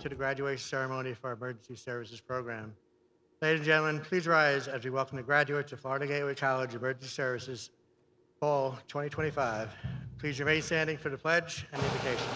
to the graduation ceremony for our Emergency Services Program. Ladies and gentlemen, please rise as we welcome the graduates of Florida Gateway College Emergency Services Fall 2025. Please remain standing for the pledge and the invocation.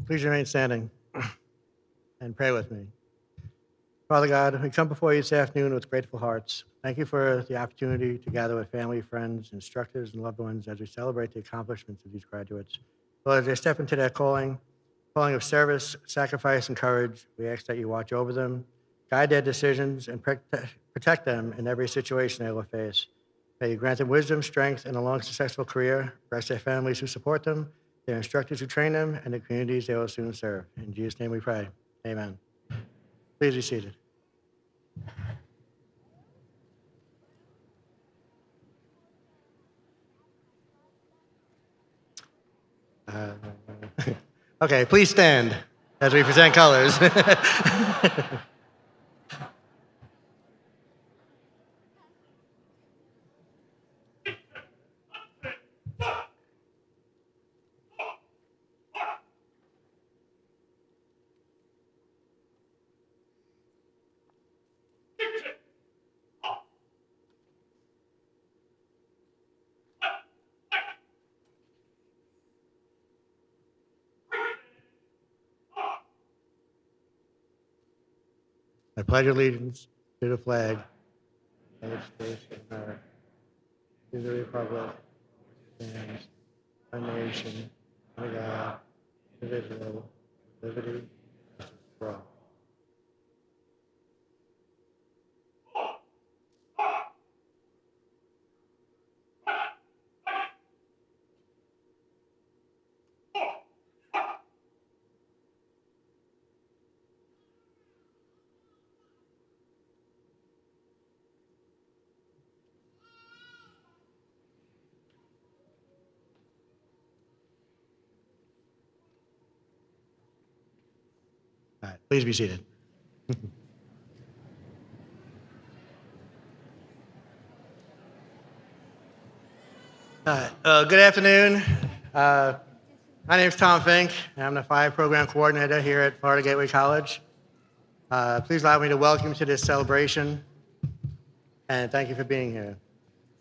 Please remain standing and pray with me. Father God, we come before you this afternoon with grateful hearts. Thank you for the opportunity to gather with family, friends, instructors, and loved ones as we celebrate the accomplishments of these graduates. Lord, as they step into their calling of service, sacrifice, and courage, we ask that you watch over them, guide their decisions, and protect them in every situation they will face. May you grant them wisdom, strength, and a long, successful career. Bless their families who support them, their instructors who train them, and the communities they will soon serve. In Jesus' name we pray. Amen. Please be seated. Okay, please stand as we present colors. I pledge allegiance to the flag of the United States of America, to the republic, which stands one nation, under God, indivisible, with liberty and justice for all. All right, please be seated. Good afternoon. My name is Tom Fink, and I'm the Fire Program Coordinator here at Florida Gateway College. Please allow me to welcome you to this celebration, and thank you for being here.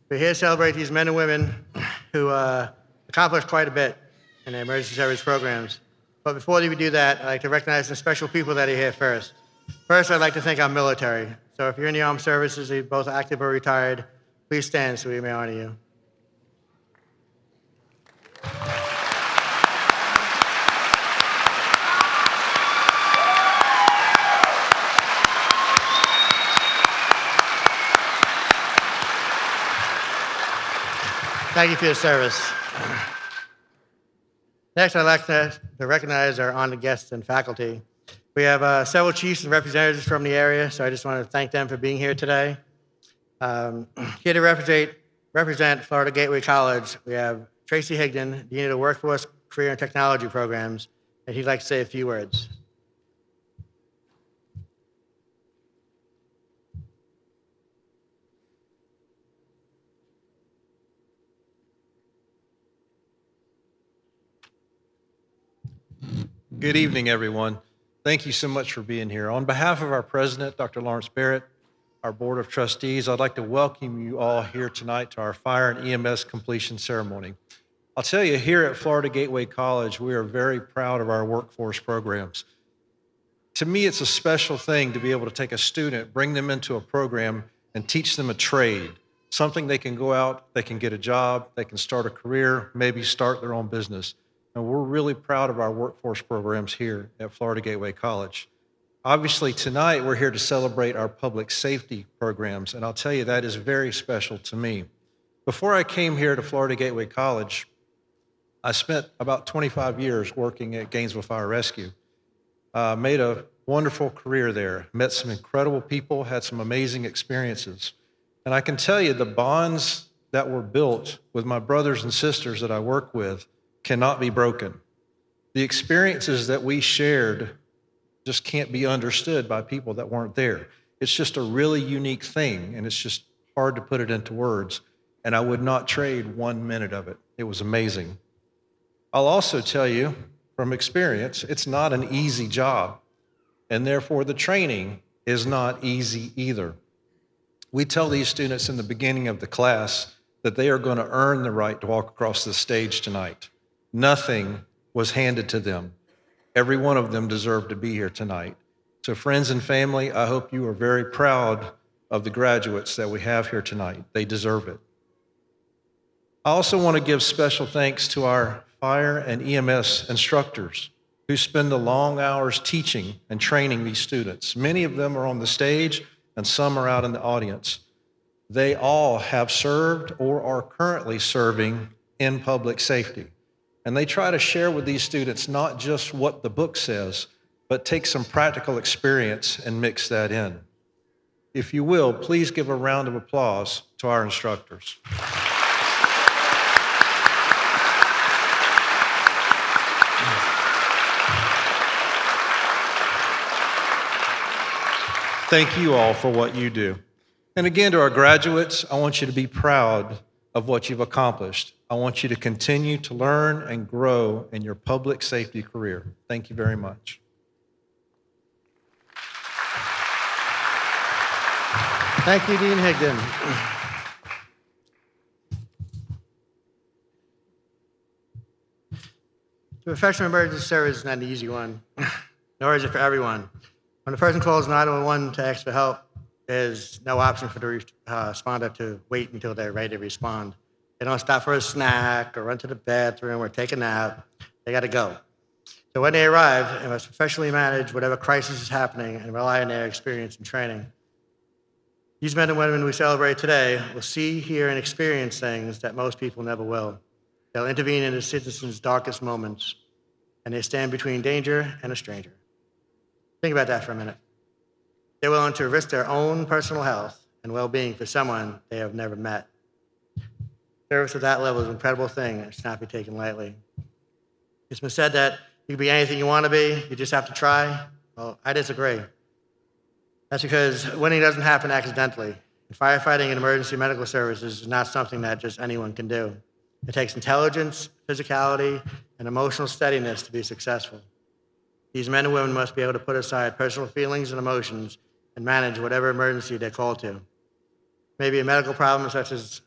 We're here to celebrate these men and women who accomplished quite a bit and their emergency service programs. But before we do that, I'd like to recognize the special people that are here first. First, I'd like to thank our military. So if you're in the armed services, you're both active or retired, please stand so we may honor you. Thank you for your service. Next, I'd like to recognize our honored guests and faculty. We have several chiefs and representatives from the area, so I just want to thank them for being here today. Here to represent Florida Gateway College, we have Tracy Higdon, Dean of the Workforce, Career, and Technology Programs, and he'd like to say a few words. Good evening, everyone. Thank you so much for being here. On behalf of our president, Dr. Lawrence Barrett, our board of trustees, I'd like to welcome you all here tonight to our fire and EMS completion ceremony. I'll tell you, here at Florida Gateway College, we are very proud of our workforce programs. To me, it's a special thing to be able to take a student, bring them into a program, and teach them a trade, something they can go out, they can get a job, they can start a career, maybe start their own business. And we're really proud of our workforce programs here at Florida Gateway College. Obviously, tonight we're here to celebrate our public safety programs, and I'll tell you that is very special to me. Before I came here to Florida Gateway College, I spent about 25 years working at Gainesville Fire Rescue. Made a wonderful career there, met some incredible people, had some amazing experiences. And I can tell you the bonds that were built with my brothers and sisters that I work with cannot be broken. The experiences that we shared just can't be understood by people that weren't there. It's just a really unique thing, and it's just hard to put it into words. And I would not trade 1 minute of it. It was amazing. I'll also tell you from experience, it's not an easy job, and therefore the training is not easy either. We tell these students in the beginning of the class that they are going to earn the right to walk across the stage tonight. Nothing was handed to them. Every one of them deserved to be here tonight. So friends and family, I hope you are very proud of the graduates that we have here tonight. They deserve it. I also want to give special thanks to our fire and EMS instructors who spend the long hours teaching and training these students. Many of them are on the stage and some are out in the audience. They all have served or are currently serving in public safety. And they try to share with these students not just what the book says, but take some practical experience and mix that in. If you will, please give a round of applause to our instructors. Thank you all for what you do. And again, to our graduates, I want you to be proud of what you've accomplished. I want you to continue to learn and grow in your public safety career. Thank you very much. Thank you, Dean Higdon. The professional emergency service is not an easy one, nor is it for everyone. When a person calls 911 to ask for help, there's no option for the responder to wait until they're ready to respond. They don't stop for a snack or run to the bathroom or take a nap. They got to go. So when they arrive, they must professionally manage whatever crisis is happening and rely on their experience and training. These men and women we celebrate today will see, hear, and experience things that most people never will. They'll intervene in the citizens' darkest moments, and they stand between danger and a stranger. Think about that for a minute. They're willing to risk their own personal health and well-being for someone they have never met. Service at that level is an incredible thing, and it should not be taken lightly. It's been said that you can be anything you want to be, you just have to try. Well, I disagree. That's because winning doesn't happen accidentally. And firefighting and emergency medical services is not something that just anyone can do. It takes intelligence, physicality, and emotional steadiness to be successful. These men and women must be able to put aside personal feelings and emotions and manage whatever emergency they're called to. Maybe a medical problem such as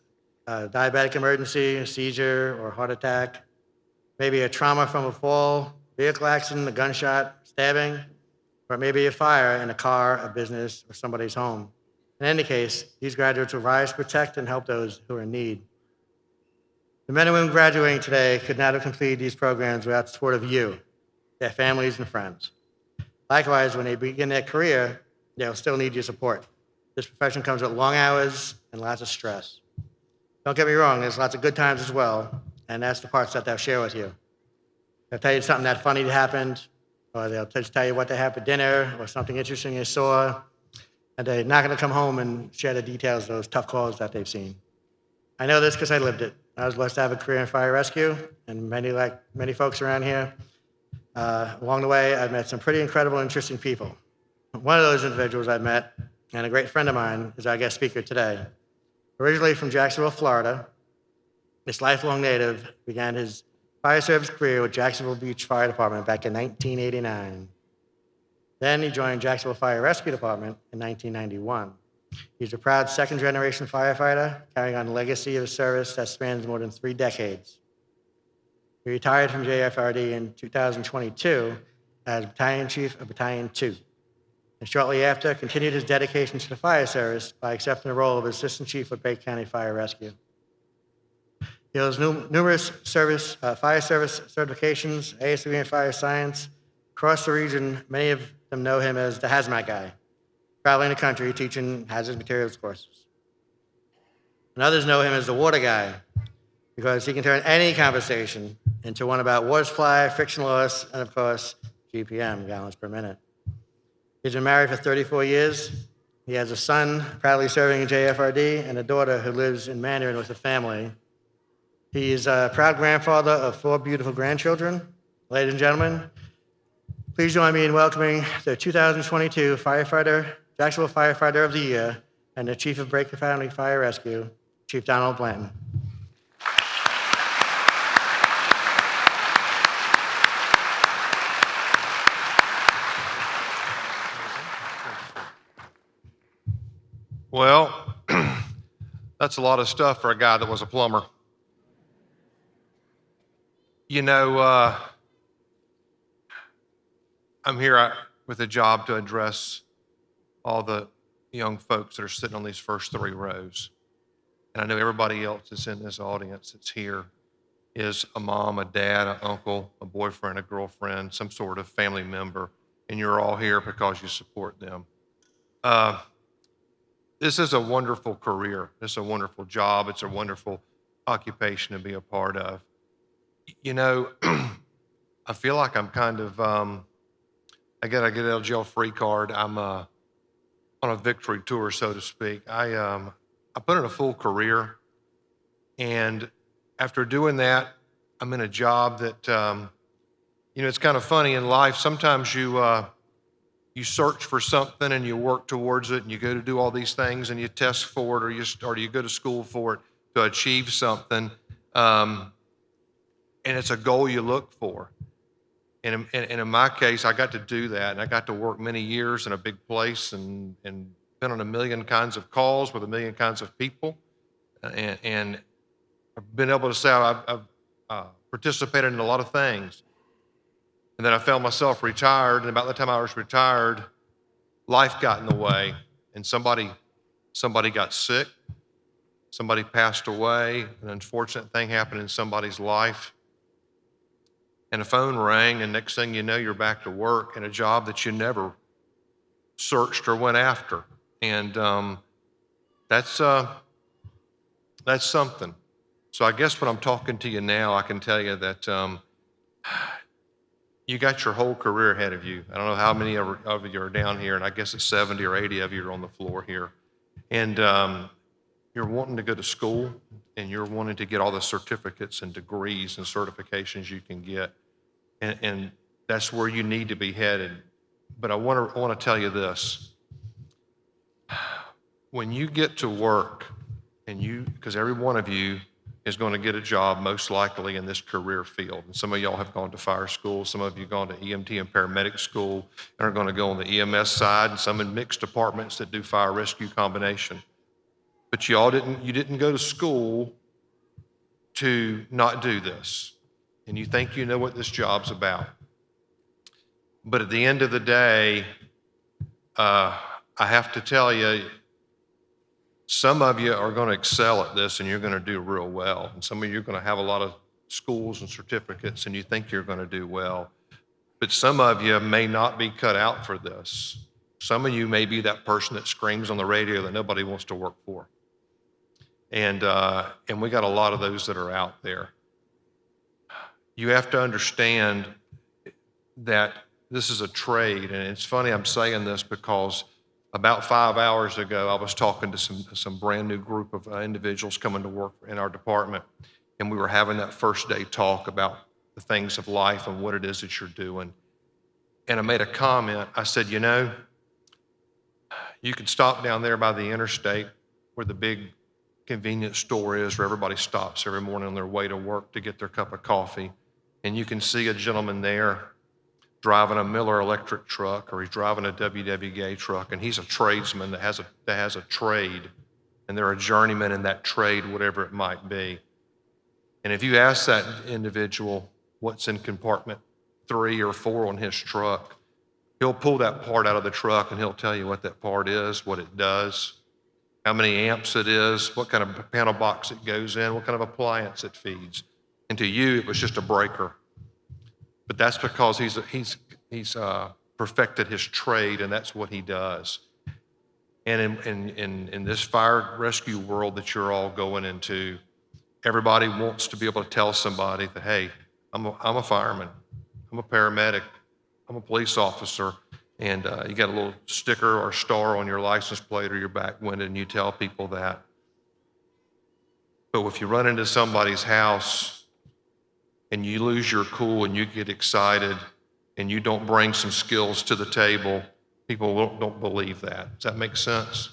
a diabetic emergency, a seizure, or a heart attack. maybe a trauma from a fall, vehicle accident, a gunshot, stabbing, or maybe a fire in a car, a business, or somebody's home. In any case, these graduates will rise, protect, and help those who are in need. The men and women graduating today could not have completed these programs without the support of you, their families, and friends. Likewise, when they begin their career, they'll still need your support. This profession comes with long hours and lots of stress. Don't get me wrong, there's lots of good times as well, and that's the parts that they'll share with you. They'll tell you something that funny that happened, or they'll just tell you what they had for dinner, or something interesting they saw, and they're not gonna come home and share the details of those tough calls that they've seen. I know this because I lived it. I was blessed to have a career in fire rescue, and many folks around here, along the way, I've met some pretty incredible, interesting people. One of those individuals I've met, and a great friend of mine, is our guest speaker today. Originally from Jacksonville, Florida, this lifelong native began his fire service career with Jacksonville Beach Fire Department back in 1989. Then he joined Jacksonville Fire Rescue Department in 1991. He's a proud second-generation firefighter, carrying on a legacy of a service that spans more than 3 decades. He retired from JFRD in 2022 as Battalion Chief of Battalion 2, and shortly after continued his dedication to the fire service by accepting the role of Assistant Chief with Bay County Fire Rescue. He holds numerous fire service certifications, ASB in fire science. Across the region, many of them know him as the hazmat guy, traveling the country teaching hazardous materials courses. And others know him as the water guy because he can turn any conversation into one about water supply, friction loss, and of course, GPM, gallons per minute. He's been married for 34 years. He has a son proudly serving in JFRD and a daughter who lives in Mandarin with a family. He is a proud grandfather of 4 beautiful grandchildren. Ladies and gentlemen, please join me in welcoming the 2022 Jacksonville Firefighter of the Year and the Chief of Bay County Fire Rescue, Chief Donald Blanton. Well, that's a lot of stuff for a guy that was a plumber. You know, I'm here with a job to address all the young folks that are sitting on these first 3 rows. And I know everybody else that's in this audience that's here is a mom, a dad, an uncle, a boyfriend, a girlfriend, some sort of family member, and you're all here because you support them. This is a wonderful career. It's a wonderful job. It's a wonderful occupation to be a part of. You know, I feel like I'm kind of, I get out of jail free card. I'm on a victory tour, so to speak. I put in a full career, and after doing that, I'm in a job that, you know, it's kind of funny in life. Sometimes you search for something and you work towards it, and you go to do all these things and you test for it, or you go to school for it to achieve something, and it's a goal you look for. And in my case, I got to do that, and I got to work many years in a big place and been on a million kinds of calls with a million kinds of people, and I've been able to say I've participated in a lot of things. And then I found myself retired, and about the time I was retired, life got in the way, and somebody got sick, somebody passed away, an unfortunate thing happened in somebody's life, and a phone rang, and next thing you know, you're back to work in a job that you never searched or went after. And that's something. So I guess when I'm talking to you now, I can tell you that you got your whole career ahead of you. I don't know how many of you are down here, and I guess it's 70 or 80 of you are on the floor here. And you're wanting to go to school, and you're wanting to get all the certificates and degrees and certifications you can get. And that's where you need to be headed. But I want to tell you this. When you get to work, because every one of you is going to get a job most likely in this career field. And some of y'all have gone to fire school, some of you have gone to EMT and paramedic school and are going to go on the EMS side, and some in mixed departments that do fire rescue combination. But you didn't go to school to not do this. and you think you know what this job's about. But at the end of the day, I have to tell you, some of you are going to excel at this and you're going to do real well. And some of you are going to have a lot of schools and certificates and you think you're going to do well. But some of you may not be cut out for this. Some of you may be that person that screams on the radio that nobody wants to work for. And we got a lot of those that are out there. You have to understand that this is a trade. And it's funny I'm saying this because about 5 hours ago, I was talking to some brand new group of individuals coming to work in our department. And we were having that first day talk about the things of life and what it is that you're doing. And I made a comment. I said, you know, you could stop down there by the interstate where the big convenience store is, where everybody stops every morning on their way to work to get their cup of coffee. And you can see a gentleman there driving a Miller electric truck, or he's driving a WWA truck, and he's a tradesman that has a trade, and they're a journeyman in that trade, whatever it might be. And if you ask that individual what's in compartment 3 or 4 on his truck, he'll pull that part out of the truck and he'll tell you what that part is, what it does, how many amps it is, what kind of panel box it goes in, what kind of appliance it feeds. And to you, it was just a breaker. But that's because he's perfected his trade, and that's what he does. And in this fire rescue world that you're all going into, everybody wants to be able to tell somebody that, hey, I'm a fireman, I'm a paramedic, I'm a police officer, and you got a little sticker or star on your license plate or your back window, and you tell people that. But if you run into somebody's house and you lose your cool and you get excited and you don't bring some skills to the table, people don't believe that. Does that make sense?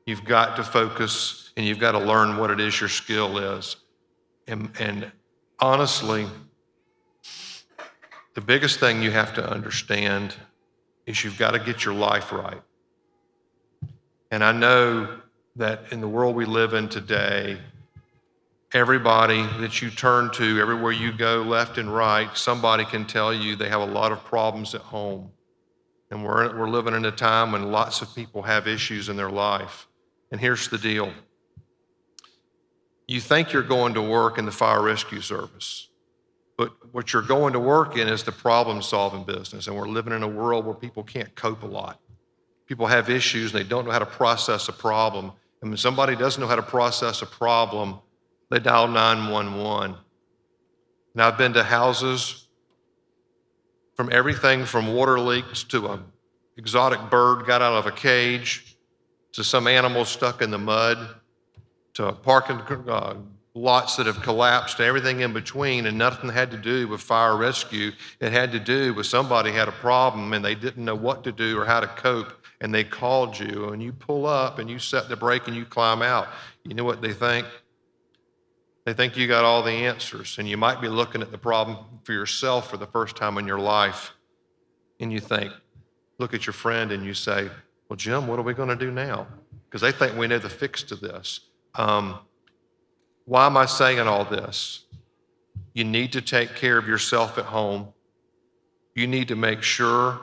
You've got to focus and you've got to learn what it is your skill is. And honestly, the biggest thing you have to understand is you've got to get your life right. And I know that in the world we live in today, everybody that you turn to, everywhere you go, left and right, somebody can tell you they have a lot of problems at home. And we're living in a time when lots of people have issues in their life. And here's the deal. You think you're going to work in the fire rescue service, but what you're going to work in is the problem-solving business. And we're living in a world where people can't cope a lot. People have issues, and they don't know how to process a problem. And when somebody doesn't know how to process a problem, they dial 911. And I've been to houses from everything from water leaks to an exotic bird got out of a cage to some animal stuck in the mud to parking lots that have collapsed, everything in between, and nothing had to do with fire rescue. It had to do with somebody had a problem and they didn't know what to do or how to cope, and they called you, and you pull up and you set the brake and you climb out. You know what they think? They think you got all the answers, and you might be looking at the problem for yourself for the first time in your life, and you think, look at your friend and you say, well, Jim, what are we going to do now? Because they think we know the fix to this. Why am I saying all this? You need to take care of yourself at home. You need to make sure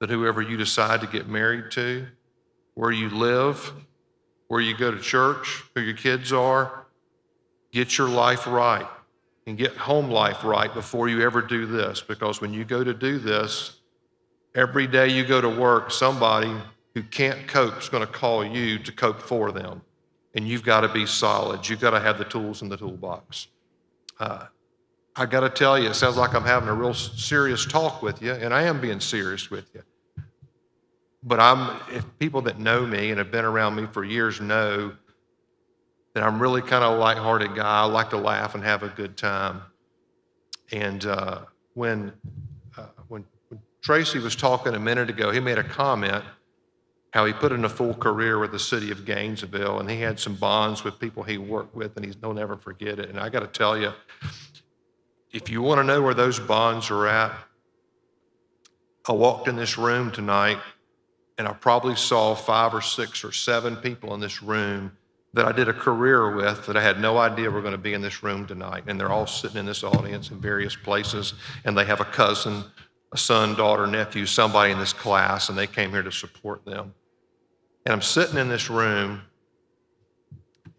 that whoever you decide to get married to, where you live, where you go to church, who your kids are, get your life right and get home life right before you ever do this. Because when you go to do this, every day you go to work, somebody who can't cope is going to call you to cope for them. And you've got to be solid. You've got to have the tools in the toolbox. I got to tell you, it sounds like I'm having a real serious talk with you, and I am being serious with you. But if people that know me and have been around me for years know that I'm really kind of a lighthearted guy. I like to laugh and have a good time. And when Tracy was talking a minute ago, he made a comment how he put in a full career with the city of Gainesville, and he had some bonds with people he worked with, and he'll never forget it. And I got to tell you, if you want to know where those bonds are at, I walked in this room tonight, and I probably saw 5 or 6 or 7 people in this room that I did a career with that I had no idea were going to be in this room tonight. And they're all sitting in this audience in various places, and they have a cousin, a son, daughter, nephew, somebody in this class, and they came here to support them. And I'm sitting in this room,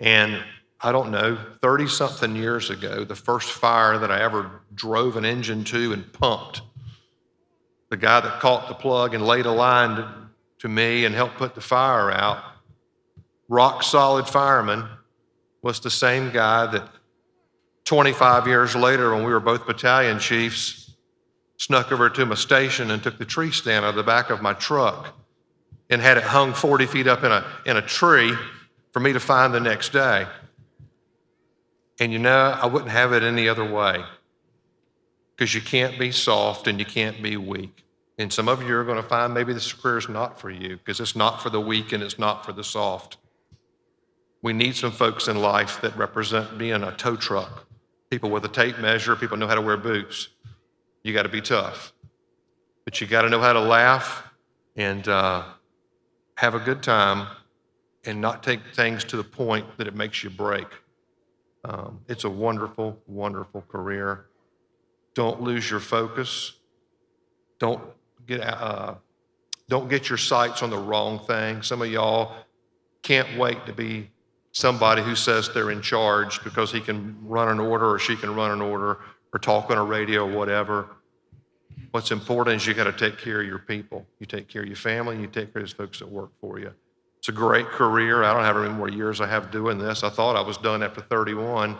and I don't know, 30-something years ago, the first fire that I ever drove an engine to and pumped, the guy that caught the plug and laid a line to me and helped put the fire out, rock solid fireman, was the same guy that 25 years later, when we were both battalion chiefs, snuck over to my station and took the tree stand out of the back of my truck and had it hung 40 feet up in a tree for me to find the next day. And you know, I wouldn't have it any other way, because you can't be soft and you can't be weak. And some of you are going to find maybe this career is not for you, because it's not for the weak and it's not for the soft. We need some folks in life that represent being a tow truck, people with a tape measure, people know how to wear boots. You got to be tough, but you got to know how to laugh and have a good time and not take things to the point that it makes you break. It's a wonderful, wonderful career. Don't lose your focus. Don't get your sights on the wrong thing. Some of y'all can't wait to be somebody who says they're in charge because he can run an order or she can run an order or talk on a radio or whatever. What's important is you got to take care of your people. You take care of your family, and you take care of those folks that work for you. It's a great career. I don't have how many more years I have doing this. I thought I was done after 31,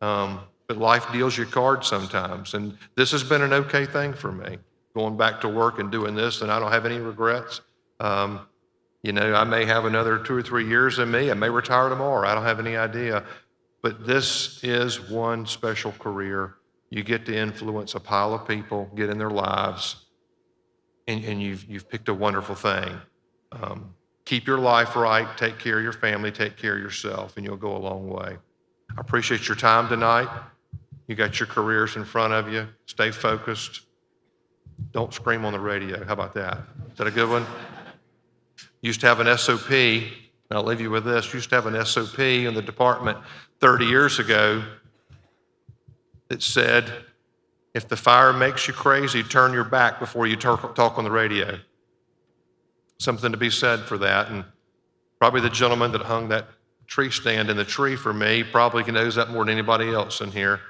but life deals you cards sometimes. And this has been an okay thing for me, going back to work and doing this, and I don't have any regrets. You know, I may have another 2 or 3 years in me. I may retire tomorrow. I don't have any idea. But this is one special career. You get to influence a pile of people, get in their lives, and you've picked a wonderful thing. Keep your life right, take care of your family, take care of yourself, and you'll go a long way. I appreciate your time tonight. You got your careers in front of you. Stay focused. Don't scream on the radio. How about that? Is that a good one? Used to have an SOP, and I'll leave you with this. Used to have an SOP in the department 30 years ago that said, if the fire makes you crazy, turn your back before you talk on the radio. Something to be said for that. And probably the gentleman that hung that tree stand in the tree for me probably knows that more than anybody else in here.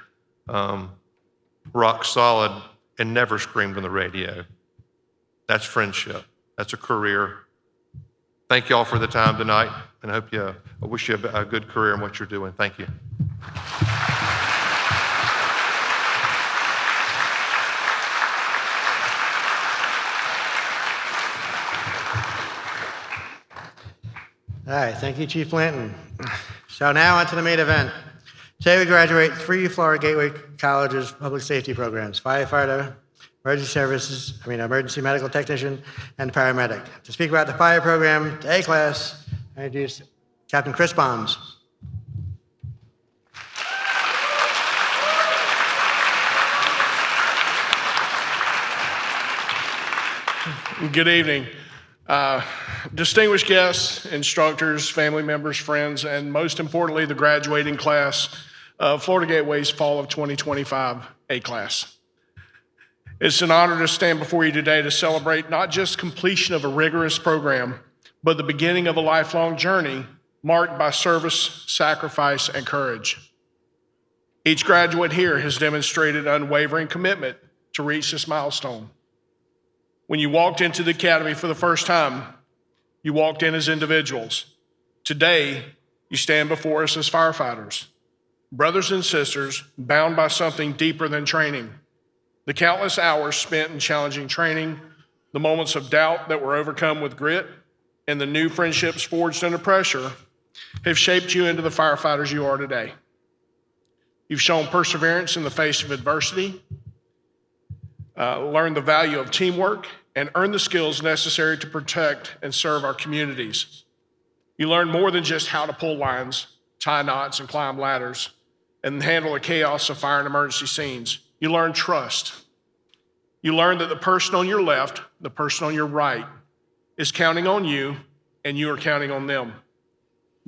Rock solid and never screamed on the radio. That's friendship. That's a career. Thank you all for the time tonight, and I wish you a good career in what you're doing. Thank you. All right, thank you, Chief Blanton. So now on to the main event. Today we graduate 3 Florida Gateway College's public safety programs: firefighter, emergency medical technician, and paramedic. To speak about the fire program, the A class, I introduce Captain Chris Bombs. Good evening. Distinguished guests, instructors, family members, friends, and most importantly, the graduating class of Florida Gateway's Fall of 2025 A class. It's an honor to stand before you today to celebrate not just completion of a rigorous program, but the beginning of a lifelong journey marked by service, sacrifice, and courage. Each graduate here has demonstrated unwavering commitment to reach this milestone. When you walked into the academy for the first time, you walked in as individuals. Today, you stand before us as firefighters, brothers and sisters bound by something deeper than training. The countless hours spent in challenging training, the moments of doubt that were overcome with grit, and the new friendships forged under pressure have shaped you into the firefighters you are today. You've shown perseverance in the face of adversity, learned the value of teamwork, and earned the skills necessary to protect and serve our communities. You learned more than just how to pull lines, tie knots, and climb ladders, and handle the chaos of fire and emergency scenes. You learned trust. You learned that the person on your left, the person on your right, is counting on you, and you are counting on them.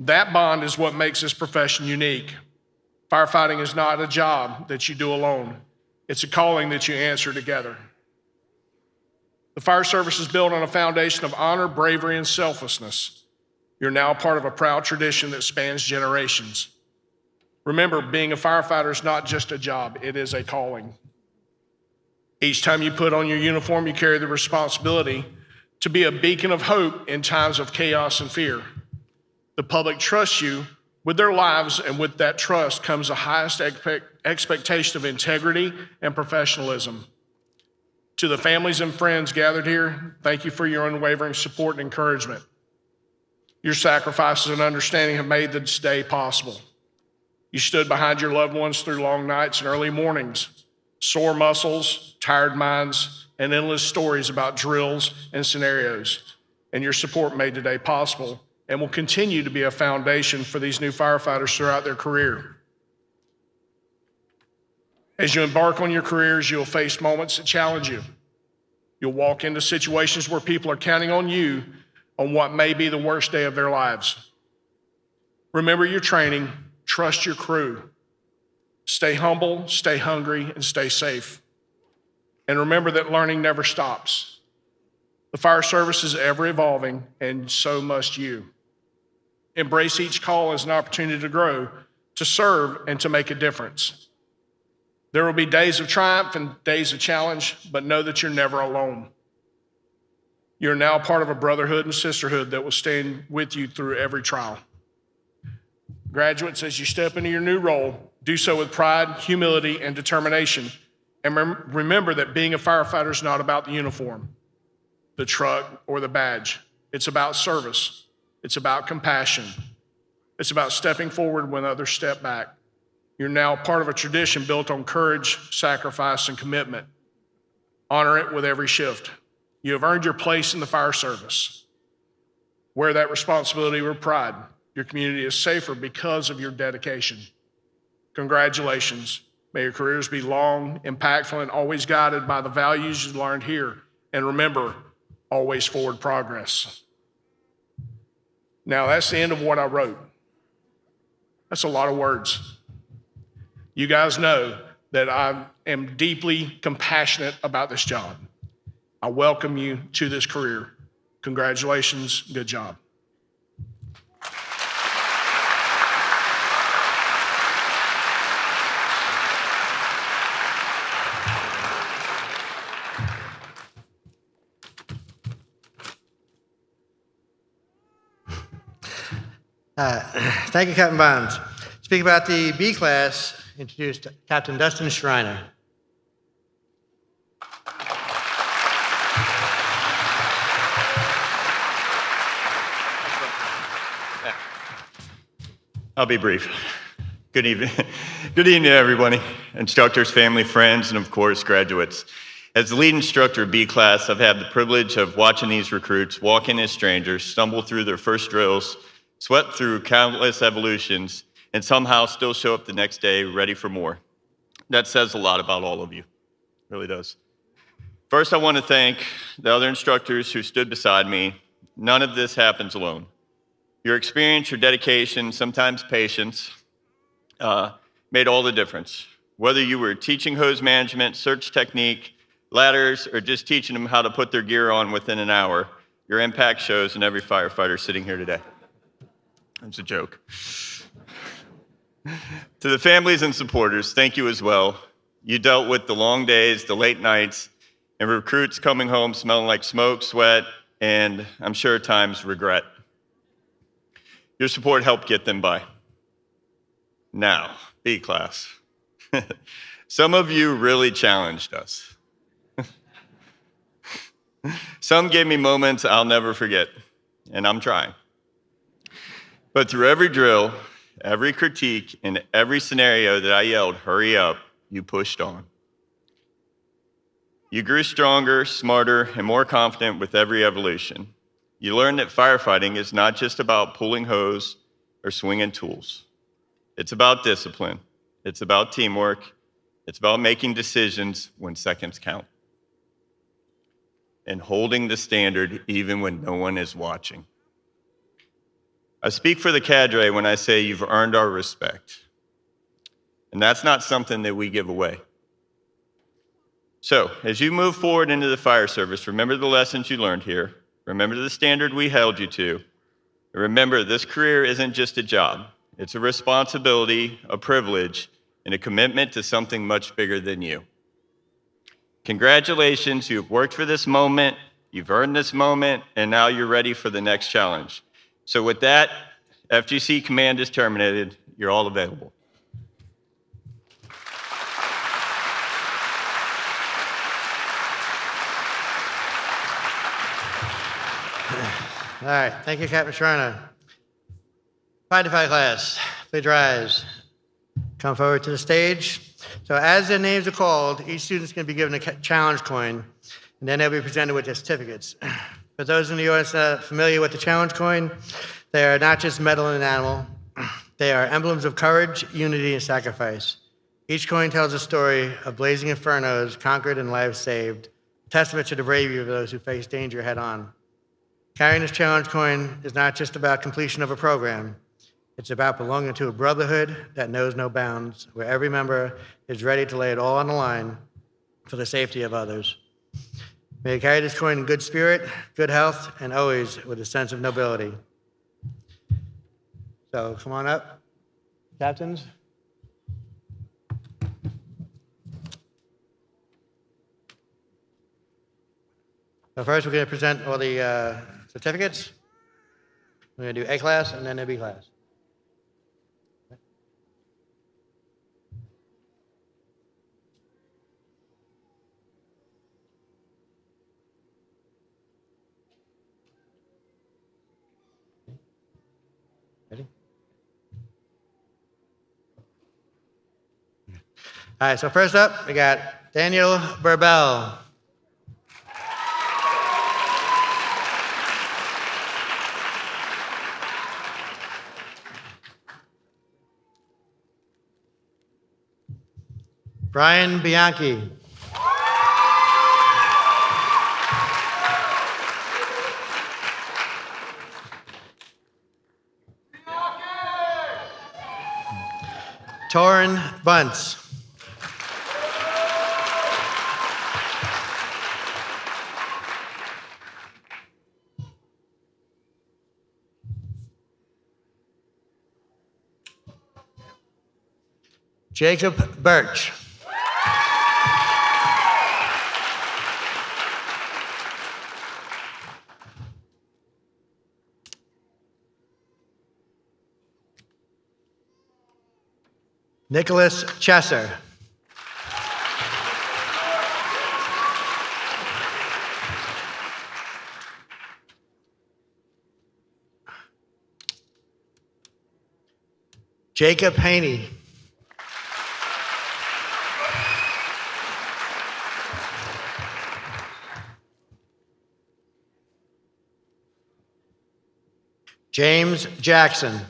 That bond is what makes this profession unique. Firefighting is not a job that you do alone. It's a calling that you answer together. The fire service is built on a foundation of honor, bravery, and selflessness. You're now part of a proud tradition that spans generations. Remember, being a firefighter is not just a job, it is a calling. Each time you put on your uniform, you carry the responsibility to be a beacon of hope in times of chaos and fear. The public trusts you with their lives, and with that trust comes the highest expectation of integrity and professionalism. To the families and friends gathered here, thank you for your unwavering support and encouragement. Your sacrifices and understanding have made this day possible. You stood behind your loved ones through long nights and early mornings, sore muscles, tired minds, and endless stories about drills and scenarios. And your support made today possible and will continue to be a foundation for these new firefighters throughout their career. As you embark on your careers, you'll face moments that challenge you. You'll walk into situations where people are counting on you on what may be the worst day of their lives. Remember your training, trust your crew. Stay humble, stay hungry, and stay safe. And remember that learning never stops. The fire service is ever evolving, and so must you. Embrace each call as an opportunity to grow, to serve, and to make a difference. There will be days of triumph and days of challenge, but know that you're never alone. You're now part of a brotherhood and sisterhood that will stand with you through every trial. Graduates, as you step into your new role, do so with pride, humility, and determination. And remember that being a firefighter is not about the uniform, the truck, or the badge. It's about service. It's about compassion. It's about stepping forward when others step back. You're now part of a tradition built on courage, sacrifice, and commitment. Honor it with every shift. You have earned your place in the fire service. Wear that responsibility with pride. Your community is safer because of your dedication. Congratulations. May your careers be long, impactful, and always guided by the values you learned here. And remember, always forward progress. Now, that's the end of what I wrote. That's a lot of words. You guys know that I am deeply compassionate about this job. I welcome you to this career. Congratulations, good job. Thank you, Captain Bonds. Speaking about the B class, introduced Captain Dustin Schreiner. I'll be brief. Good evening. Good evening, everybody, instructors, family, friends, and of course, graduates. As the lead instructor of B class, I've had the privilege of watching these recruits walk in as strangers, stumble through their first drills, sweat through countless evolutions, and somehow still show up the next day ready for more. That says a lot about all of you. It really does. First, I want to thank the other instructors who stood beside me. None of this happens alone. Your experience, your dedication, sometimes patience, made all the difference. Whether you were teaching hose management, search technique, ladders, or just teaching them how to put their gear on within an hour, your impact shows in every firefighter sitting here today. That's a joke. To the families and supporters, thank you as well. You dealt with the long days, the late nights, and recruits coming home smelling like smoke, sweat, and I'm sure at times regret. Your support helped get them by. Now, B class. Some of you really challenged us. Some gave me moments I'll never forget, and I'm trying. But through every drill, every critique, and every scenario that I yelled, "Hurry up," you pushed on. You grew stronger, smarter, and more confident with every evolution. You learned that firefighting is not just about pulling hose or swinging tools. It's about discipline. It's about teamwork. It's about making decisions when seconds count. And holding the standard even when no one is watching. I speak for the cadre when I say you've earned our respect. And that's not something that we give away. So, as you move forward into the fire service, remember the lessons you learned here. Remember the standard we held you to. And remember, this career isn't just a job. It's a responsibility, a privilege, and a commitment to something much bigger than you. Congratulations, you've worked for this moment, you've earned this moment, and now you're ready for the next challenge. So with that, FGC command is terminated. You're all available. All right, thank you, Captain Shriner. Fire to fire class, please rise. Come forward to the stage. So as their names are called, each student's going to be given a challenge coin, and then they'll be presented with their certificates. For those in the audience that are familiar with the challenge coin, they are not just metal and an animal. They are emblems of courage, unity, and sacrifice. Each coin tells a story of blazing infernos conquered and lives saved, a testament to the bravery of those who face danger head on. Carrying this challenge coin is not just about completion of a program. It's about belonging to a brotherhood that knows no bounds, where every member is ready to lay it all on the line for the safety of others. May you carry this coin in good spirit, good health, and always with a sense of nobility. So come on up, captains. So first we're going to present all the certificates. We're going to do A class and then the B class. Ready? All right, so first up, we got Daniel Burbell. Brian Bianchi. Torrin Bunce. Jacob Birch. Nicholas Chesser. Jacob Haney. James Jackson.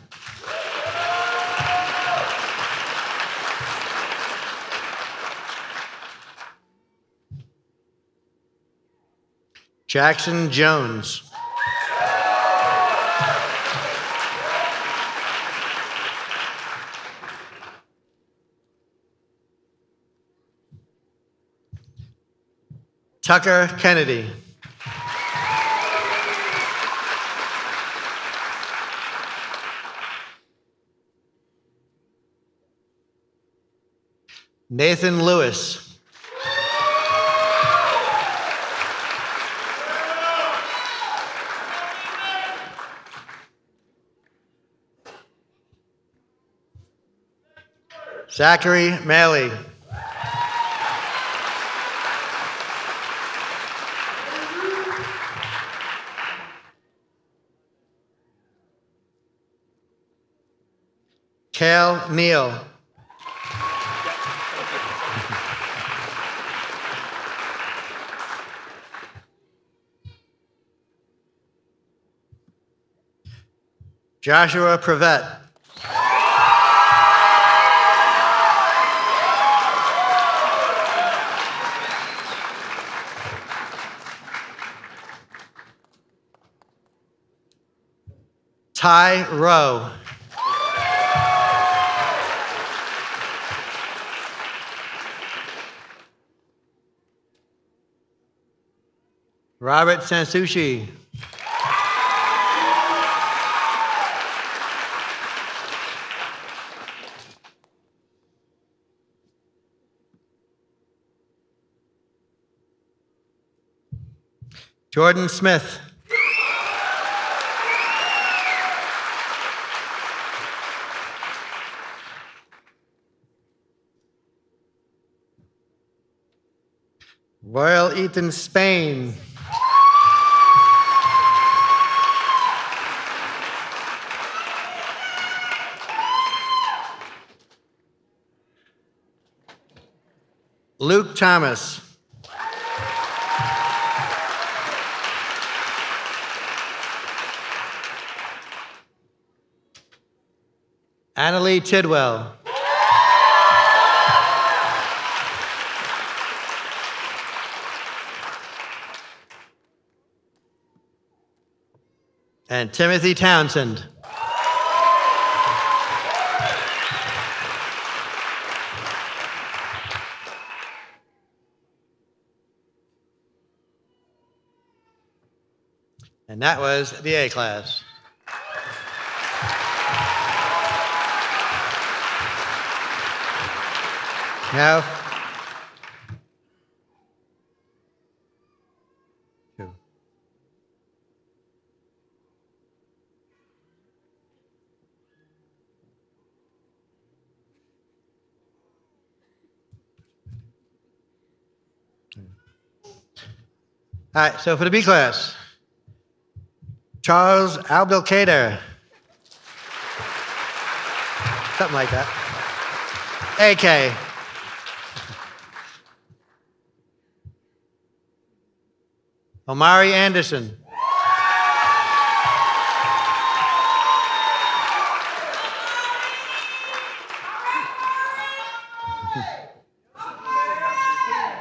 Jackson Jones. Tucker Kennedy. Nathan Lewis. Zachary Maley. Cal Neal. Joshua Prevette. Ty Rowe. Robert Sansucci. Jordan Smith. Royal Ethan Spain. Luke Thomas. Annalie Tidwell. And Timothy Townsend. And that was the A class. Now, two. All right, so for the B class, Charles Abdelkader. Something like that. AK. Omari Anderson.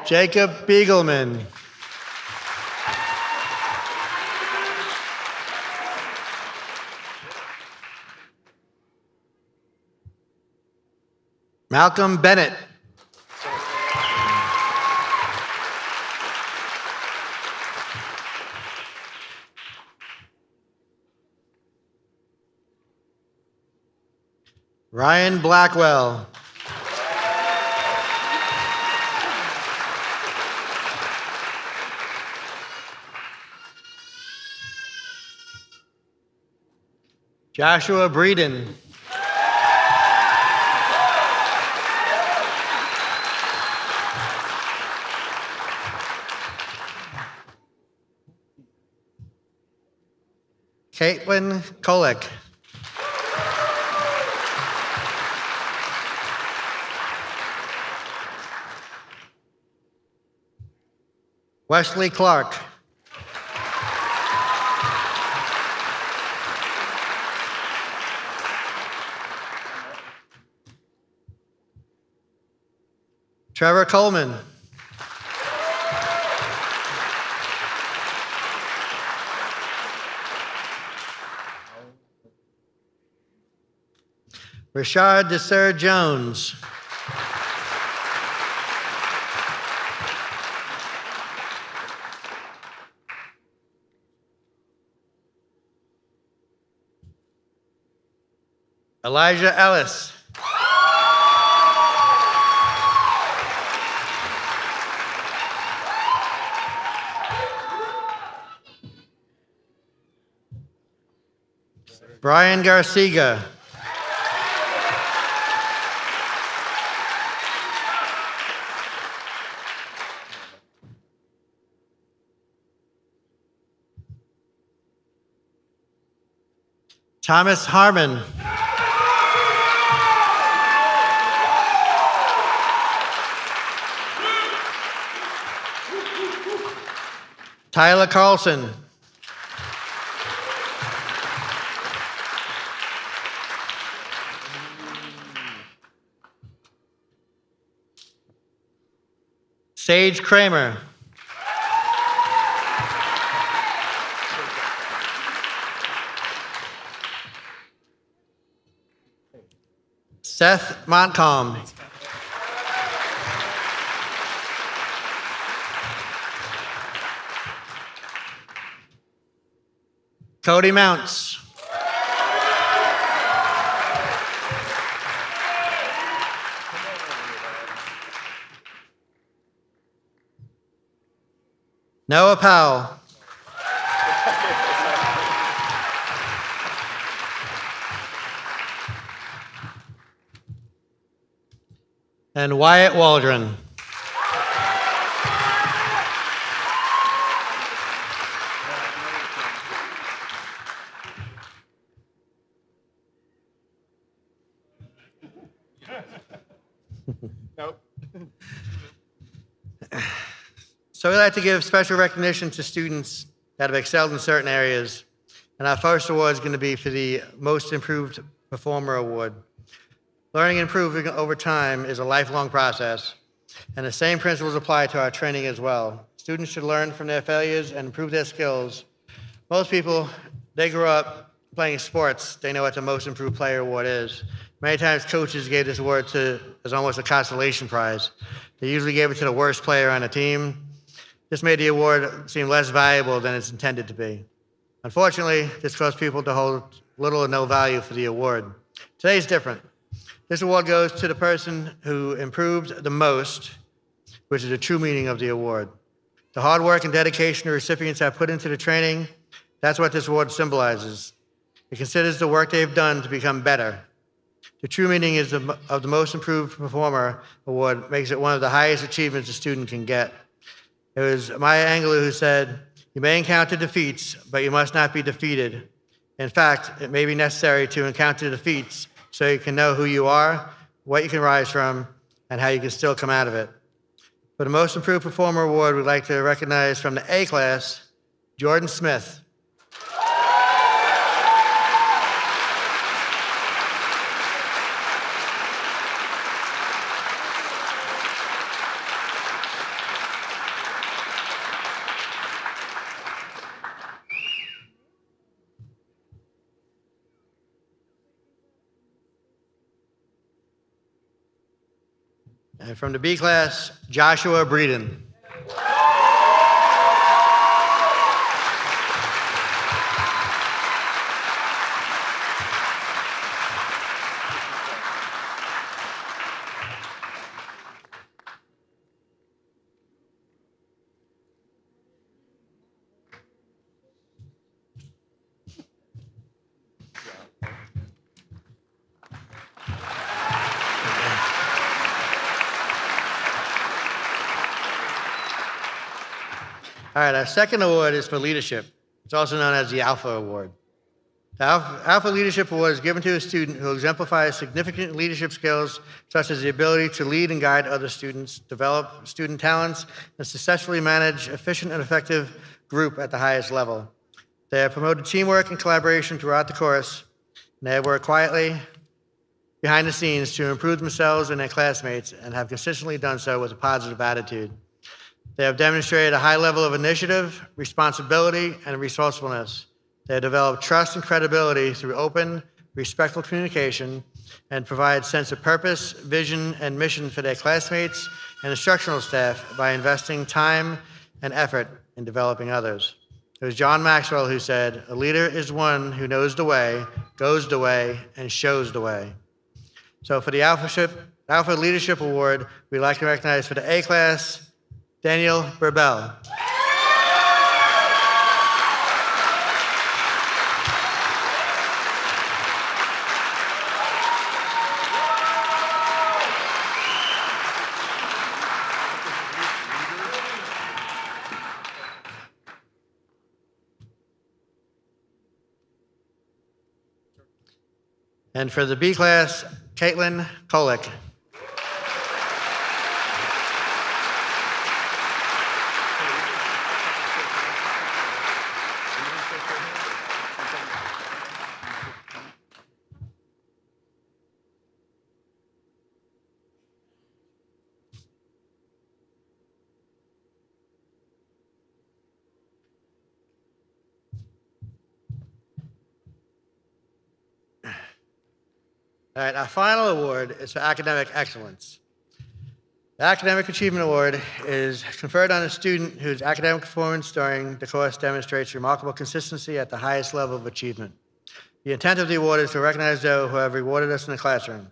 Jacob Beagleman. Malcolm Bennett. Ryan Blackwell. Joshua Breeden. Caitlin Kolek. Wesley Clark. Trevor Coleman. Rashard Desir Jones. Elijah Ellis. Brian Garciga. Thomas Harmon. Tyler Carlson. Sage Kramer. Seth Montcalm. Cody Mounts. Noah Powell. And Wyatt Waldron. So we like to give special recognition to students that have excelled in certain areas. And our first award is going to be for the Most Improved Performer Award. Learning and improving over time is a lifelong process, and the same principles apply to our training as well. Students should learn from their failures and improve their skills. Most people, they grew up playing sports. They know what the Most Improved Player Award is. Many times coaches gave this award as almost a consolation prize. They usually gave it to the worst player on the team. This made the award seem less valuable than it's intended to be. Unfortunately, this caused people to hold little or no value for the award. Today's different. This award goes to the person who improved the most, which is the true meaning of the award. The hard work and dedication the recipients have put into the training, that's what this award symbolizes. It considers the work they've done to become better. The true meaning of the Most Improved Performer Award makes it one of the highest achievements a student can get. It was Maya Angelou who said, "You may encounter defeats, but you must not be defeated. In fact, it may be necessary to encounter defeats so you can know who you are, what you can rise from, and how you can still come out of it." For the Most Improved Performer Award, we'd like to recognize from the A class, Jordan Smith. And from the B class, Joshua Breeden. All right, our second award is for leadership. It's also known as the Alpha Award. The Alpha Leadership Award is given to a student who exemplifies significant leadership skills, such as the ability to lead and guide other students, develop student talents, and successfully manage efficient and effective group at the highest level. They have promoted teamwork and collaboration throughout the course, and they have worked quietly behind the scenes to improve themselves and their classmates, and have consistently done so with a positive attitude. They have demonstrated a high level of initiative, responsibility, and resourcefulness. They have developed trust and credibility through open, respectful communication, and provide a sense of purpose, vision, and mission for their classmates and instructional staff by investing time and effort in developing others. It was John Maxwell who said, "A leader is one who knows the way, goes the way, and shows the way." So for the Alpha Leadership Award, we'd like to recognize for the A class, Daniel Burbell. And for the B class, Caitlin Kolick. All right, our final award is for academic excellence. The Academic Achievement Award is conferred on a student whose academic performance during the course demonstrates remarkable consistency at the highest level of achievement. The intent of the award is to recognize those who have rewarded us in the classroom.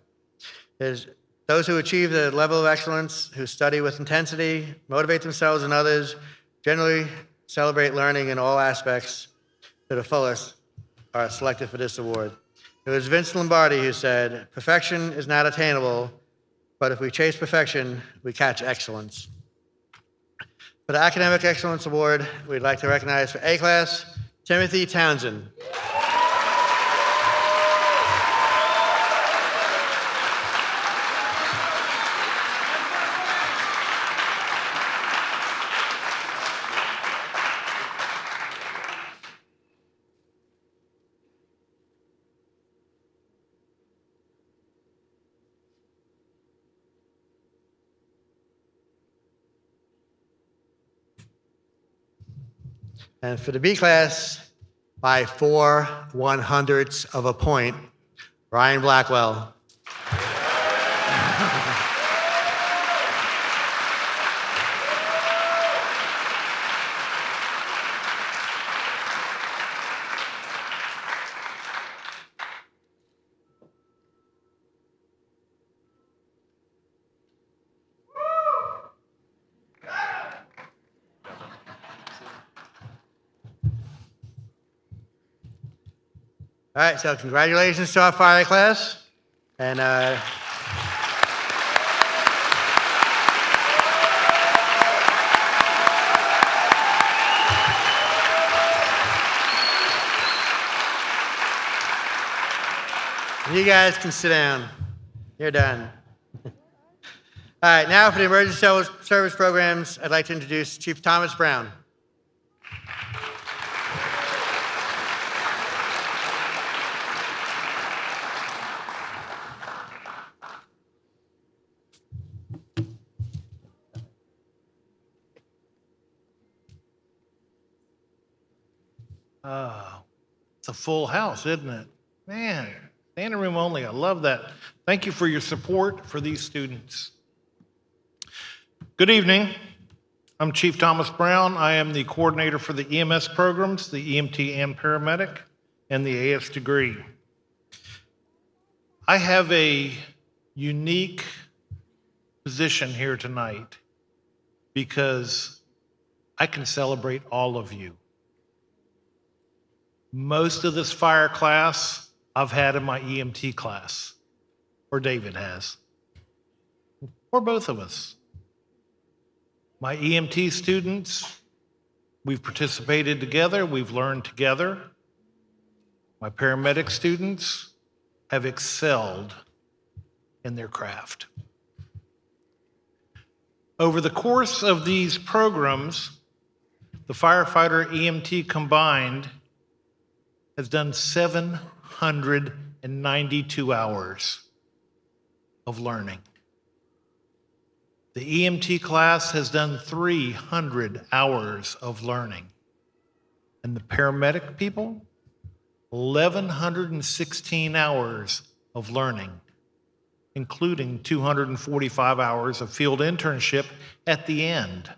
It is those who achieve the level of excellence, who study with intensity, motivate themselves and others, generally celebrate learning in all aspects to the fullest, are selected for this award. It was Vince Lombardi who said, "Perfection is not attainable, but if we chase perfection, we catch excellence." For the Academic Excellence Award, we'd like to recognize for A class, Timothy Townsend. And for the B class, by 4/100ths of a point, Ryan Blackwell. All right, so congratulations to our fire class. And you guys can sit down. You're done. All right, now for the emergency service programs, I'd like to introduce Chief Thomas Brown. Oh, it's a full house, isn't it? Man, standing room only. I love that. Thank you for your support for these students. Good evening. I'm Chief Thomas Brown. I am the coordinator for the EMS programs, the EMT and paramedic, and the AS degree. I have a unique position here tonight because I can celebrate all of you. Most of this fire class I've had in my EMT class, or David has, or both of us. My EMT students, we've participated together, we've learned together. My paramedic students have excelled in their craft. Over the course of these programs, the firefighter EMT combined has done 792 hours of learning. The EMT class has done 300 hours of learning. And the paramedic people, 1,116 hours of learning, including 245 hours of field internship at the end.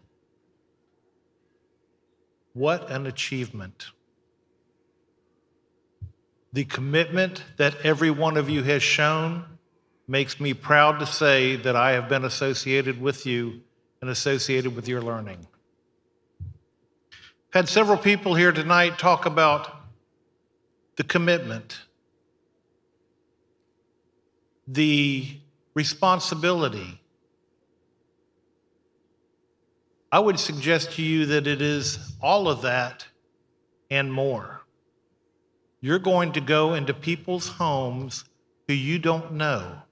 What an achievement. The commitment that every one of you has shown makes me proud to say that I have been associated with you and associated with your learning. Had several people here tonight talk about the commitment, the responsibility. I would suggest to you that it is all of that and more. You're going to go into people's homes who you don't know,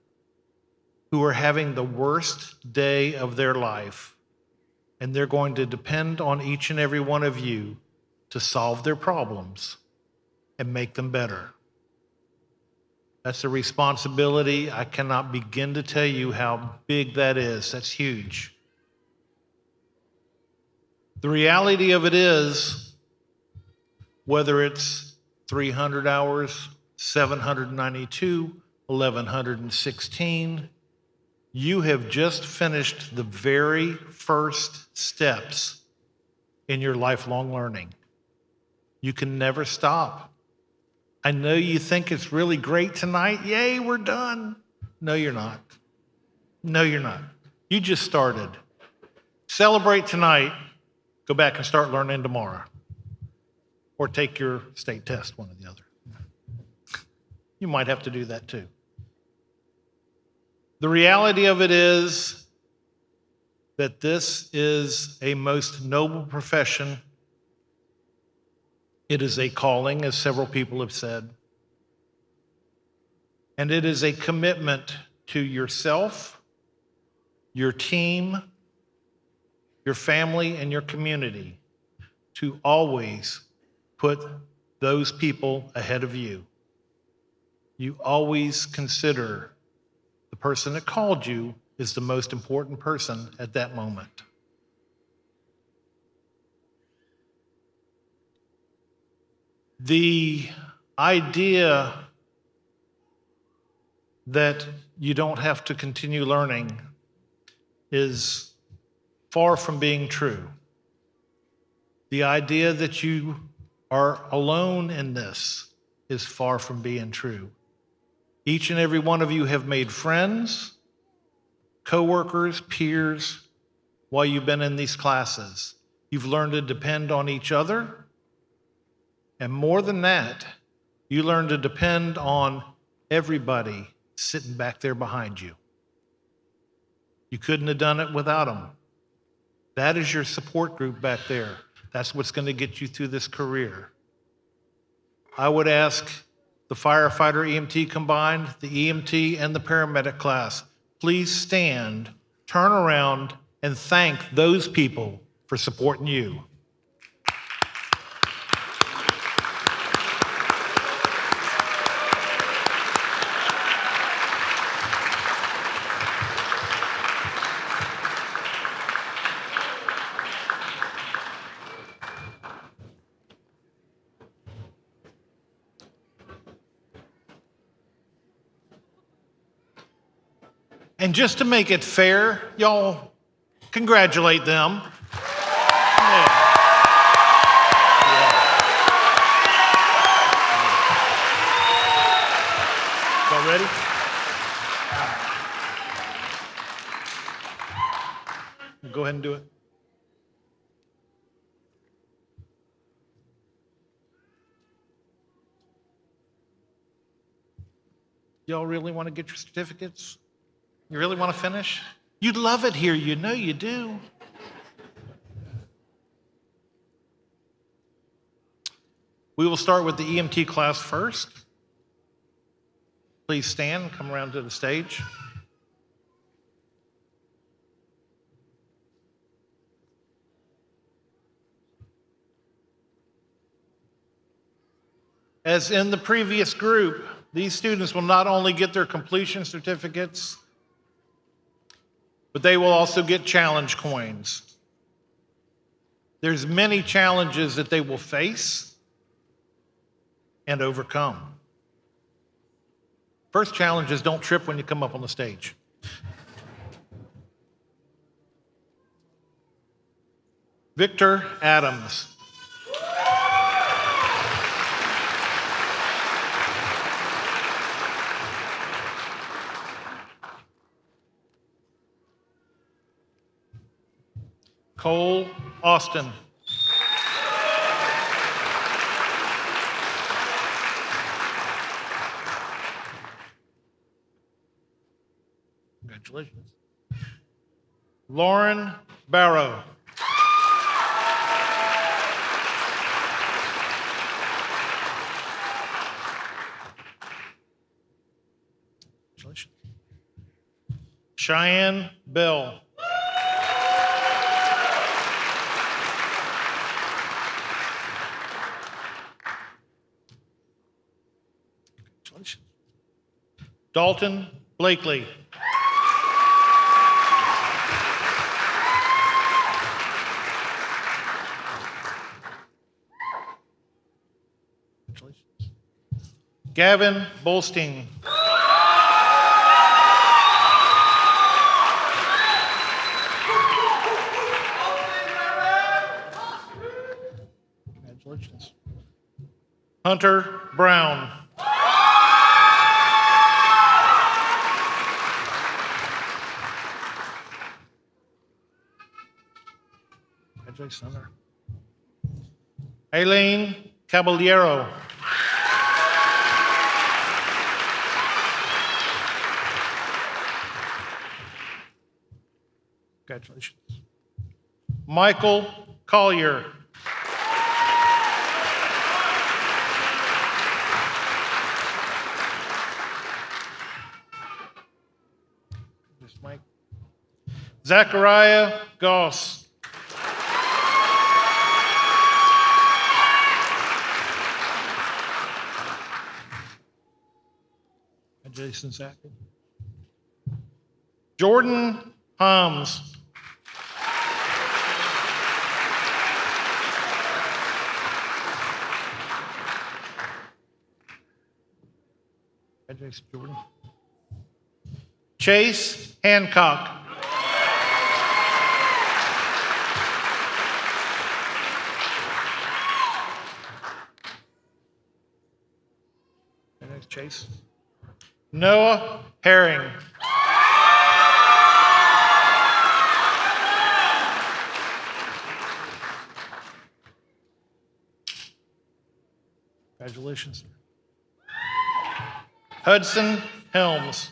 who are having the worst day of their life, and they're going to depend on each and every one of you to solve their problems and make them better. That's a responsibility. I cannot begin to tell you how big that is. That's huge. The reality of it is, whether it's 300 hours, 792, 1116. You have just finished the very first steps in your lifelong learning. You can never stop. I know you think it's really great tonight. Yay, we're done. No, you're not. No, you're not. You just started. Celebrate tonight. Go back and start learning tomorrow. Or take your state test, one or the other. You might have to do that too. The reality of it is that this is a most noble profession. It is a calling, as several people have said. And it is a commitment to yourself, your team, your family, and your community to always put those people ahead of you. You always consider the person that called you is the most important person at that moment. The idea that you don't have to continue learning is far from being true. The idea that you are alone in this is far from being true. Each and every one of you have made friends, coworkers, peers while you've been in these classes. You've learned to depend on each other. And more than that, you learn to depend on everybody sitting back there behind you. You couldn't have done it without them. That is your support group back there. That's what's going to get you through this career. I would ask the firefighter EMT combined, the EMT and the paramedic class, please stand, turn around, and thank those people for supporting you. And just to make it fair, y'all congratulate them. Yeah. Y'all ready? Go ahead and do it. Y'all really want to get your certificates? You really want to finish? You'd love it here, you know you do. We will start with the EMT class first. Please stand and come around to the stage. As in the previous group, these students will not only get their completion certificates, but they will also get challenge coins. There's many challenges that they will face and overcome. First challenge is don't trip when you come up on the stage. Victor Adams. Cole Austin. Congratulations. Lauren Barrow. Congratulations. Cheyenne Bell. Congratulations. Dalton Blakely. Congratulations. Gavin Bolstein. Congratulations. Hunter Brown. Congratulations, Hunter. Aileen Caballero. Congratulations. Michael Collier. Just Mike. Zachariah Goss. Jason Zach. Jordan Hams. Congratulations, Jordan. Chase Hancock. Congratulations, Chase. Noah Herring. Congratulations. Hudson Helms.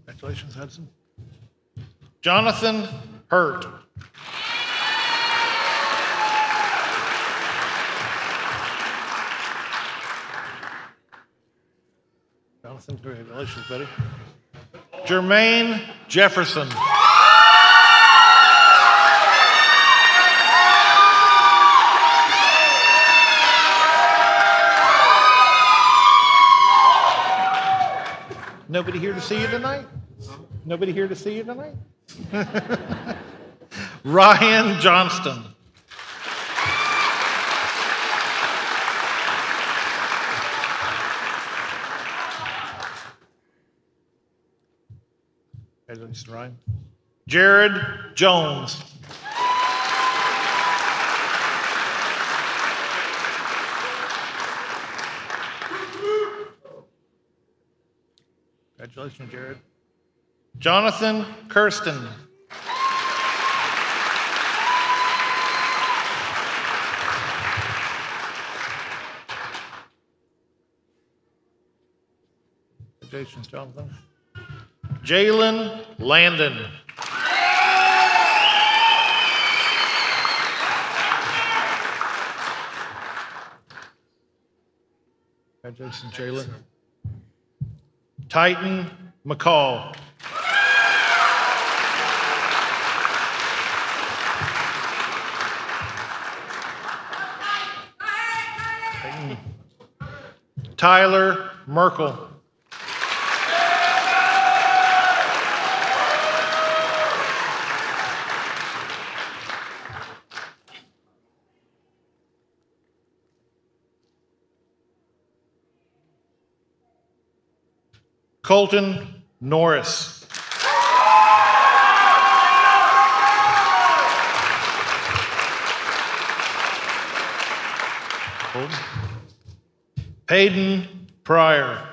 Congratulations, Hudson. Jonathan Hurt. Jonathan, congratulations, buddy. Jermaine Jefferson. Nobody here to see you tonight? Nobody here to see you tonight? Ryan Johnston. Congratulations, Ryan. Jared Jones. Congratulations, Jared. Jonathan Kirsten. Congratulations, Jonathan. Jalen Landon. Congratulations, Jalen. Titan McCall. Tyler Merkel. Colton Norris. Colton. Hayden Pryor.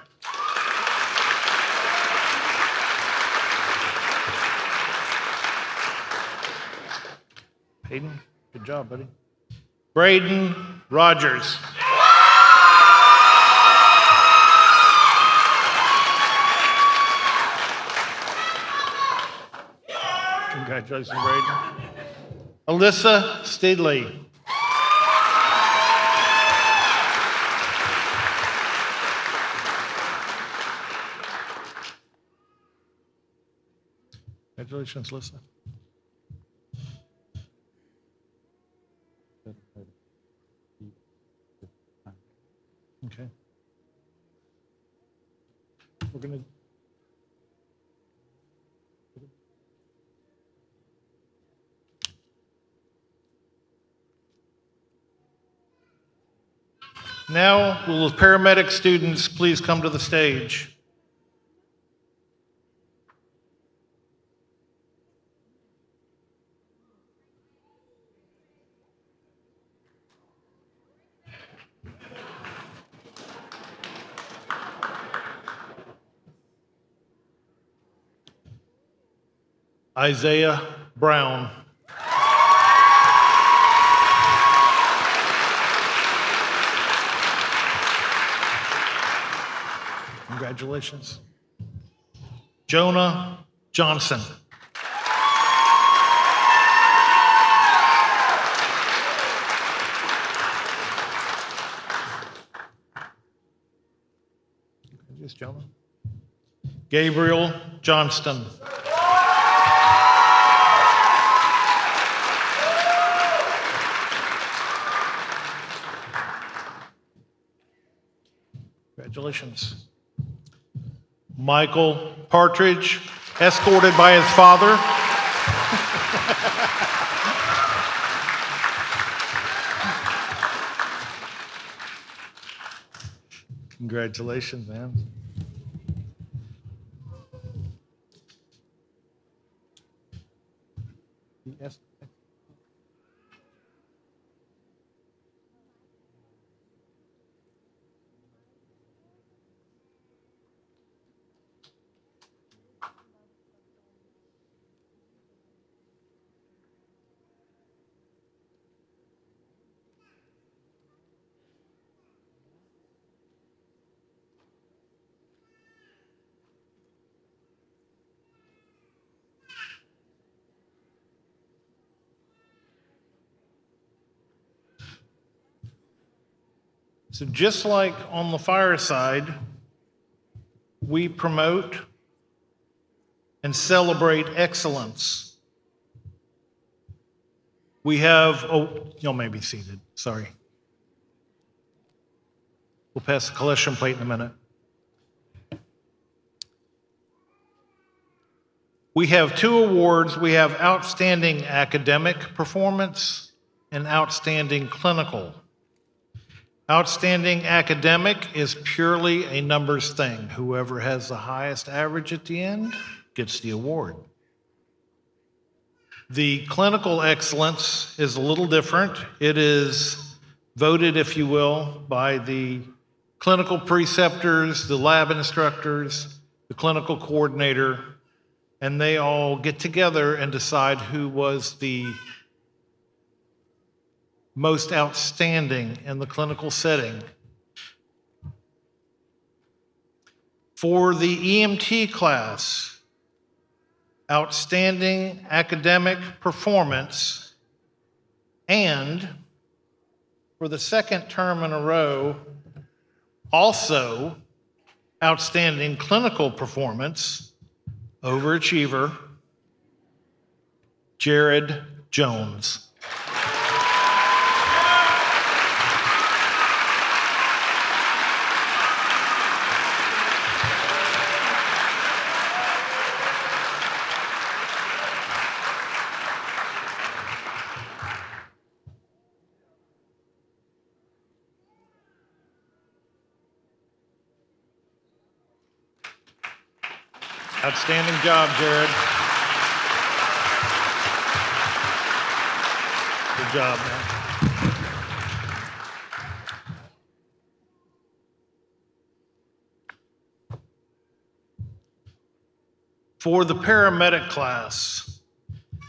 Hayden, good job, buddy. Braden Rogers. Congratulations, Braden. Alyssa Steedley. Congratulations, Alyssa. Okay. We're going to. Now, will the paramedic students please come to the stage? Isaiah Brown. Congratulations. Jonah Johnson. Just Jonah. Gabriel Johnston. Congratulations. Michael Partridge, escorted by his father. Congratulations, man. Yes. So just like on the fire side, we promote and celebrate excellence. We have, oh, y'all may be seated, sorry. We'll pass the collection plate in a minute. We have 2 awards. We have outstanding academic performance and outstanding clinical. Outstanding academic is purely a numbers thing. Whoever has the highest average at the end gets the award. The clinical excellence is a little different. It is voted, if you will, by the clinical preceptors, the lab instructors, the clinical coordinator, and they all get together and decide who was the most outstanding in the clinical setting. For the EMT class, outstanding academic performance, and for the second term in a row, also outstanding clinical performance, overachiever, Jared Jones. Outstanding job, Jared. Good job, man. For the paramedic class,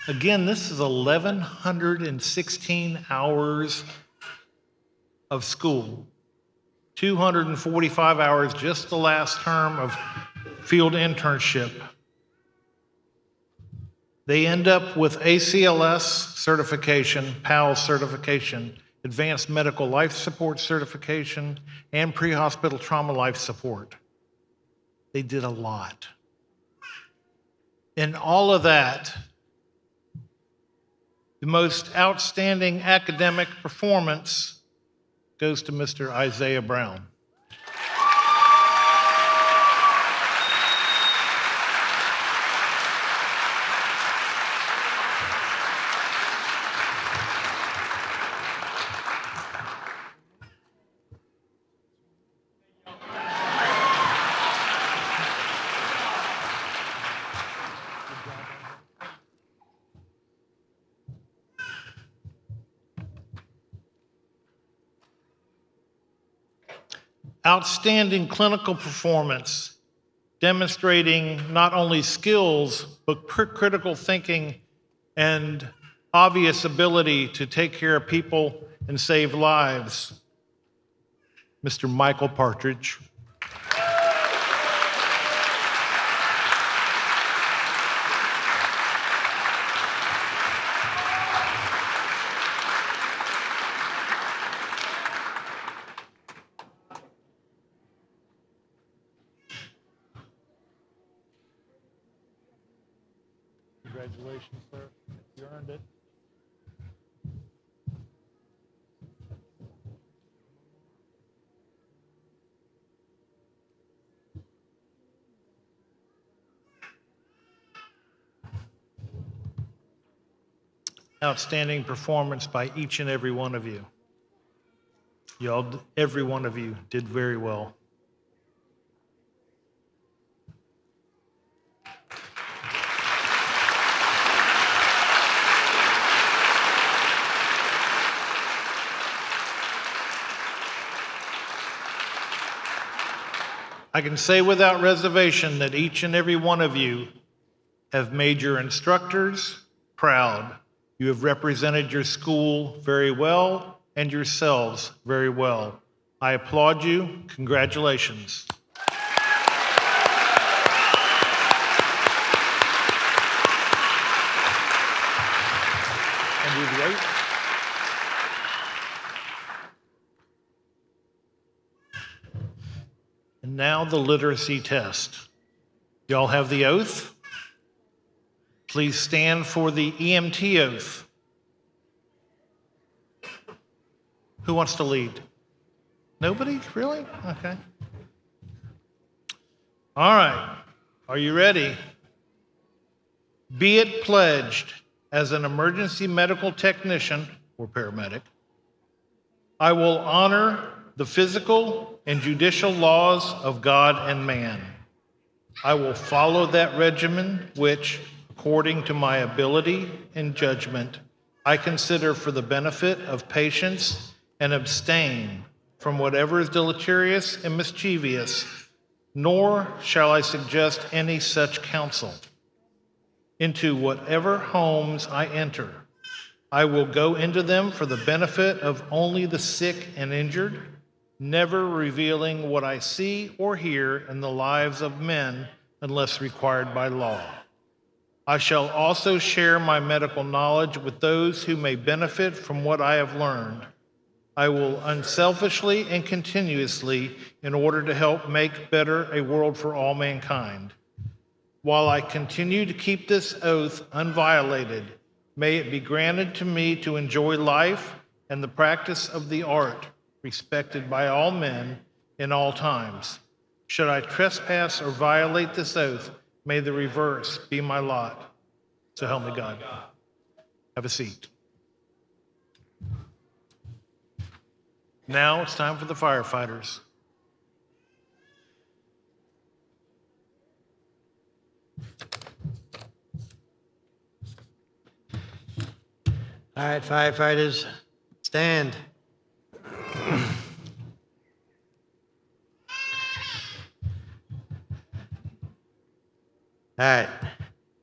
again, this is 1,116 hours of school, 245 hours just the last term of field internship. They end up with ACLS certification, PAL certification, Advanced Medical Life Support certification, and pre-hospital trauma life support. They did a lot. In all of that, the most outstanding academic performance goes to Mr. Isaiah Brown. Outstanding clinical performance demonstrating not only skills, but critical thinking and obvious ability to take care of people and save lives, Mr. Michael Partridge. Congratulations, sir. You earned it. Outstanding performance by each and every one of you. Every one of you did very well. I can say without reservation that each and every one of you have made your instructors proud. You have represented your school very well and yourselves very well. I applaud you. Congratulations. And do the oath. And now the literacy test. Y'all have the oath? Please stand for the EMT oath. Who wants to lead? Nobody? Really? Okay. All right. Are you ready? Be it pledged as an emergency medical technician or paramedic, I will honor the physical and judicial laws of God and man. I will follow that regimen which, according to my ability and judgment, I consider for the benefit of patients and abstain from whatever is deleterious and mischievous, nor shall I suggest any such counsel. Into whatever homes I enter, I will go into them for the benefit of only the sick and injured, never revealing what I see or hear in the lives of men unless required by law. I shall also share my medical knowledge with those who may benefit from what I have learned. I will unselfishly and continuously, in order to help make better a world for all mankind. While I continue to keep this oath unviolated, may it be granted to me to enjoy life and the practice of the art, respected by all men in all times. Should I trespass or violate this oath, may the reverse be my lot. So help me God. Have a seat. Now it's time for the firefighters. All right, firefighters, stand. All right.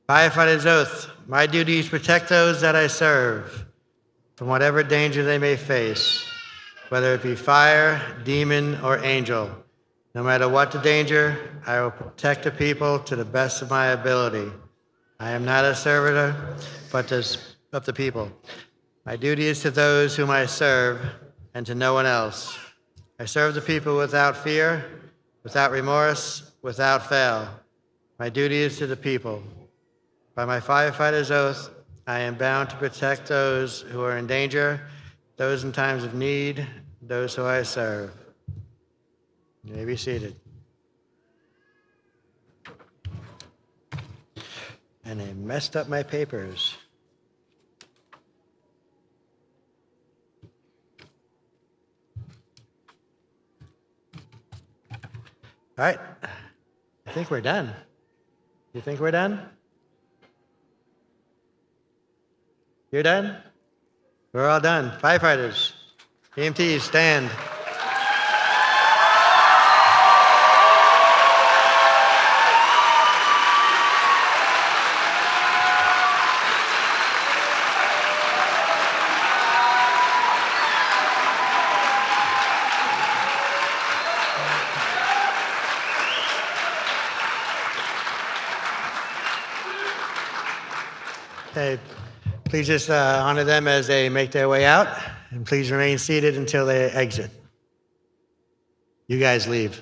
Firefighter's oath. My duty is to protect those that I serve from whatever danger they may face, whether it be fire, demon, or angel. No matter what the danger, I will protect the people to the best of my ability. I am not a servitor, but of the people. My duty is to those whom I serve and to no one else. I serve the people without fear, without remorse, without fail. My duty is to the people. By my firefighter's oath, I am bound to protect those who are in danger, those in times of need, those who I serve. You may be seated. And I messed up my papers. All right, I think we're done. You think we're done? You're done? We're all done. Firefighters, EMTs, stand. Okay, please just honor them as they make their way out, and please remain seated until they exit. You guys leave.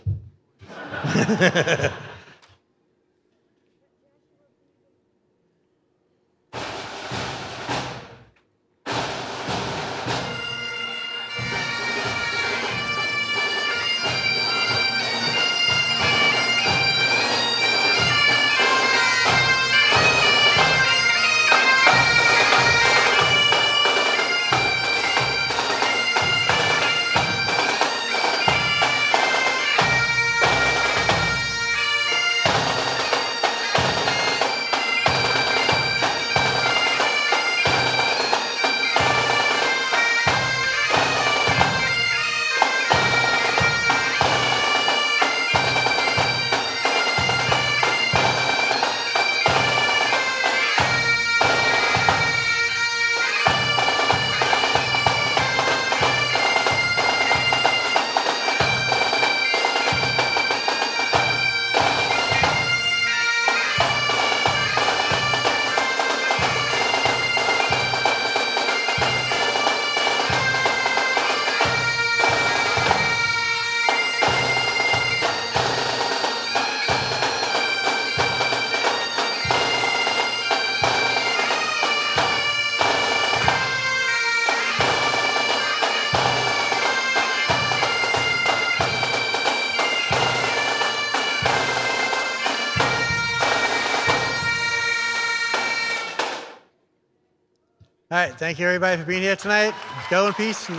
All right, thank you everybody for being here tonight. Go in peace.